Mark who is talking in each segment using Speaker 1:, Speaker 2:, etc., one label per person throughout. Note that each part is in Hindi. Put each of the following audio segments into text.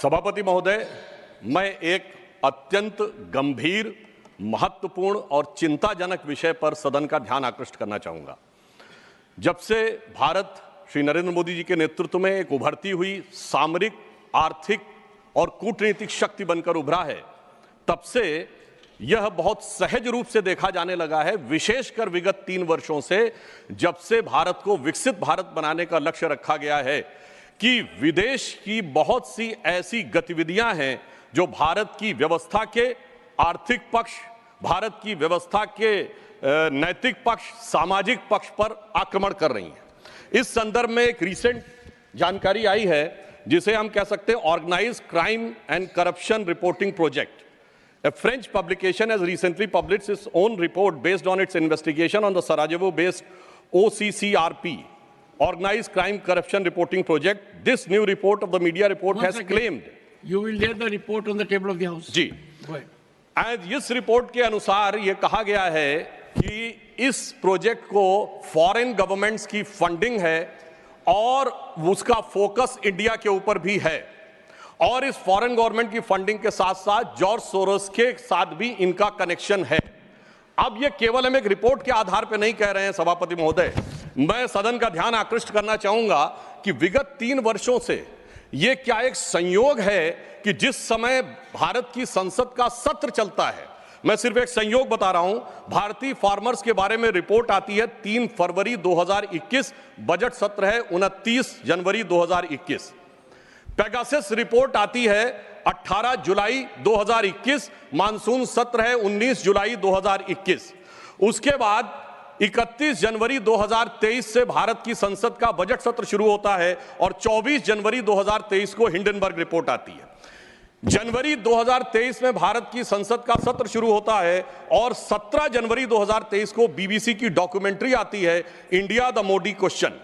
Speaker 1: सभापति महोदय, मैं एक अत्यंत गंभीर, महत्वपूर्ण और चिंताजनक विषय पर सदन का ध्यान आकृष्ट करना चाहूंगा। जब से भारत श्री नरेंद्र मोदी जी के नेतृत्व में एक उभरती हुई सामरिक, आर्थिक और कूटनीतिक शक्ति बनकर उभरा है, तब से यह बहुत सहज रूप से देखा जाने लगा है, विशेषकर विगत 3 वर्षों से, जब से भारत को विकसित भारत बनाने का लक्ष्य रखा गया है, कि विदेश की बहुत सी ऐसी गतिविधियां हैं जो भारत की व्यवस्था के आर्थिक पक्ष, भारत की व्यवस्था के नैतिक पक्ष, सामाजिक पक्ष पर आक्रमण कर रही हैं। इस संदर्भ में एक रिसेंट जानकारी आई है जिसे हम कह सकते हैं organised crime and corruption reporting project. A French publication has recently published its own report based on its investigation on the Sarajevo-based OCCRP, Organized Crime Corruption Reporting Project. This new report of the media report has claimed.
Speaker 2: You will lay the report on the table of the House.
Speaker 1: जी। And इस रिपोर्ट के अनुसार ये कहा गया है कि इस प्रोजेक्ट को फॉरेन गवर्नमेंट्स की फंडिंग है और उसका फोकस इंडिया के ऊपर भी है, और इस फॉरेन गवर्नमेंट की फंडिंग के साथ साथ जॉर्ज सोरोस के साथ भी इनका कनेक्शन है। अब ये केवल हम एक रिपोर्ट के आधार पर नहीं कह रहे हैं सभापति महोदय, मैं सदन का ध्यान आकृष्ट करना चाहूंगा कि विगत 3 वर्षों से ये क्या एक संयोग है कि जिस समय भारत की संसद का सत्र चलता है, मैं सिर्फ एक संयोग बता रहा हूं, भारतीय फार्मर्स के बारे में रिपोर्ट आती है 3 फरवरी 2021, बजट सत्र है 29 जनवरी 2021। पेगासस रिपोर्ट आती है 18 जुलाई 2021, मानसून सत्र है 19 जुलाई 2021। उसके बाद 31 जनवरी 2023 से भारत की संसद का बजट सत्र शुरू होता है और 24 जनवरी 2023 को हिंडनबर्ग रिपोर्ट आती है। जनवरी 2023 में भारत की संसद का सत्र शुरू होता है और 17 जनवरी 2023 को बीबीसी की डॉक्यूमेंट्री आती है, इंडिया द मोदी क्वेश्चन।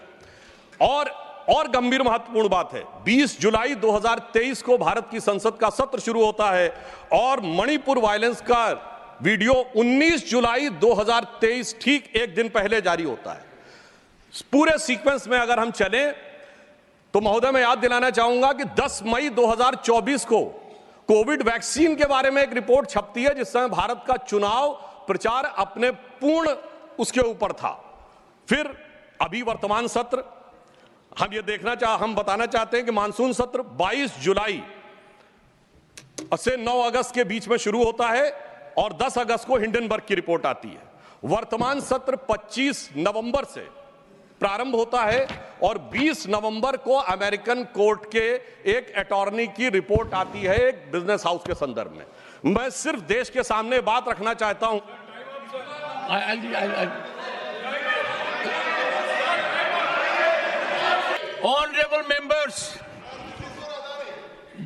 Speaker 1: और गंभीर महत्वपूर्ण बात है, 20 जुलाई 2023 को भारत की संसद का सत्र शुरू होता है और मणिपुर वायलेंस का वीडियो 19 जुलाई 2023 ठीक एक दिन पहले जारी होता है। पूरे सीक्वेंस में अगर हम चलें तो महोदय मैं याद दिलाना चाहूंगा कि 10 मई 2024 को कोविड वैक्सीन के बारे में एक रिपोर्ट छपती है, जिस समय भारत का चुनाव प्रचार अपने पूर्ण उसके ऊपर था। फिर अभी वर्तमान सत्र हम बताना चाहते हैं कि मानसून सत्र 22 जुलाई से 9 अगस्त के बीच में शुरू होता है और 10 अगस्त को हिंडनबर्ग की रिपोर्ट आती है। वर्तमान सत्र 25 नवंबर से प्रारंभ होता है और 20 नवंबर को अमेरिकन कोर्ट के एक अटॉर्नी की रिपोर्ट आती है एक बिजनेस हाउस के संदर्भ में। मैं सिर्फ देश के सामने बात रखना चाहता हूं।
Speaker 2: Honorable members,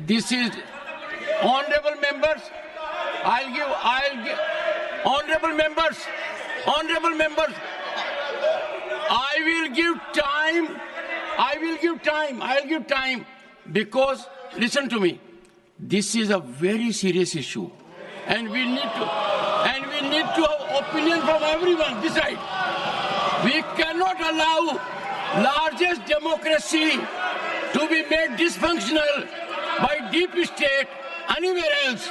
Speaker 2: this is honorable members. I'll give honorable members. I will give time because listen to me. This is a very serious issue, and we need to have opinion from everyone this side. We cannot allow largest democracy to be made dysfunctional by deep state anywhere else.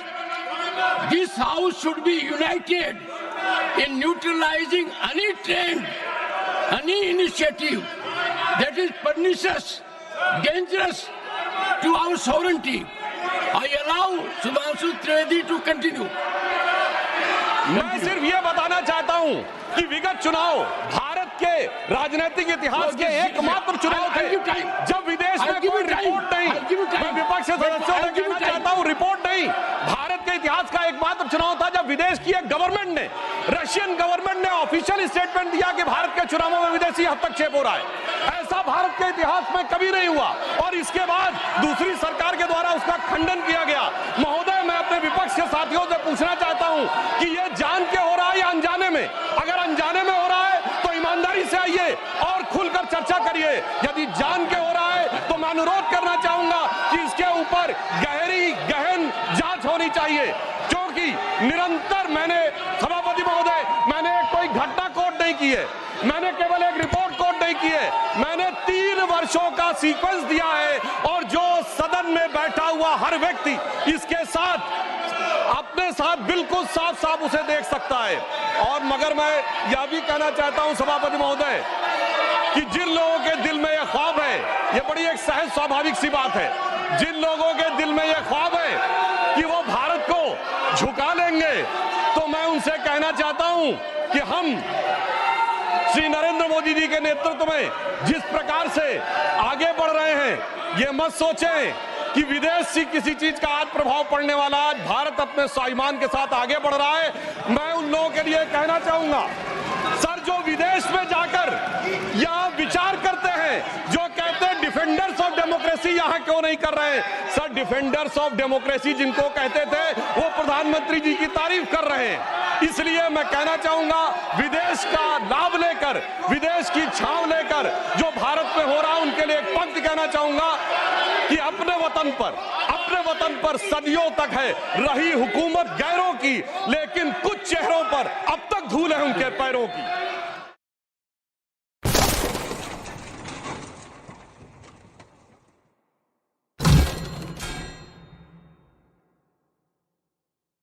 Speaker 2: This house should be united in neutralizing any trend, any initiative that is pernicious, dangerous to our sovereignty. I allow Sudhanshu Trivedi to continue.
Speaker 1: मैं सिर्फ ये बताना चाहता हूं कि विगत चुनाव भारत के राजनीतिक इतिहास के एकमात्र चुनाव थे जब विदेश में कोई रिपोर्ट नहीं, मैं विपक्ष के सदस्यों से कहना चाहता हूं, रिपोर्ट नहीं, भारत के इतिहास का एकमात्र चुनाव था जब विदेश की एक गवर्नमेंट ने, रशियन गवर्नमेंट ने ऑफिशियल स्टेटमेंट दिया कि भारत के चुनावों में विदेशी हस्तक्षेप हो रहा है। ऐसा भारत के इतिहास में कभी नहीं हुआ और इसके बाद दूसरी सरकार के द्वारा उसका खंडन किया गया। महोदय, मैं अपने विपक्ष के साथियों से पूछना चाहता हूं कि यह जान के हो रहा है या अनजाने में? अगर अनजाने में हो रहा है तो ईमानदारी से आइए और खुलकर चर्चा करिए। यदि जान के हो रहा है तो मैं अनुरोध करना चाहूंगा कि इसके ऊपर गहन जांच होनी चाहिए, क्योंकि निरंतर सभापति महोदय, मैंने कोई घटना कोट नहीं की है, मैंने केवल एक रिपोर्ट कोट नहीं की है, मैंने 3 वर्षों का सीक्वेंस दिया है और जो सदन मैदान में बैठा हुआ हर व्यक्ति इसके साथ अपने साथ बिल्कुल साफ साफ उसे देख सकता है। और मगर मैं यह भी कहना चाहता हूं सभापति महोदय कि जिन लोगों के दिल में यह ख्वाब है, यह बड़ी एक सहज स्वाभाविक सी बात है, जिन लोगों के दिल में यह ख्वाब है कि वो भारत को झुका लेंगे, तो मैं उनसे कहना चाहता हूं कि हम श्री नरेंद्र मोदी जी के नेतृत्व में जिस प्रकार से आगे बढ़ रहे हैं, ये मत सोचें कि विदेश से किसी चीज का आज प्रभाव पड़ने वाला। आज भारत अपने स्वाभिमान के साथ आगे बढ़ रहा है। मैं उन लोगों के लिए कहना चाहूंगा, सर, जो विदेश में जाकर यहाँ विचार करते हैं, जो कहते हैं डिफेंडर्स ऑफ डेमोक्रेसी यहाँ क्यों नहीं कर रहे हैं, सर, डिफेंडर्स ऑफ डेमोक्रेसी जिनको कहते थे वो प्रधानमंत्री जी की तारीफ कर रहे हैं। इसलिए मैं कहना चाहूंगा, विदेश का लाभ लेकर, विदेश की छांव लेकर जो भारत में हो रहा है, उनके लिए एक पंक्ति कहना चाहूंगा कि अपने वतन पर सदियों तक है रही हुकूमत गैरों की, लेकिन कुछ चेहरों पर अब तक धूल है उनके पैरों की।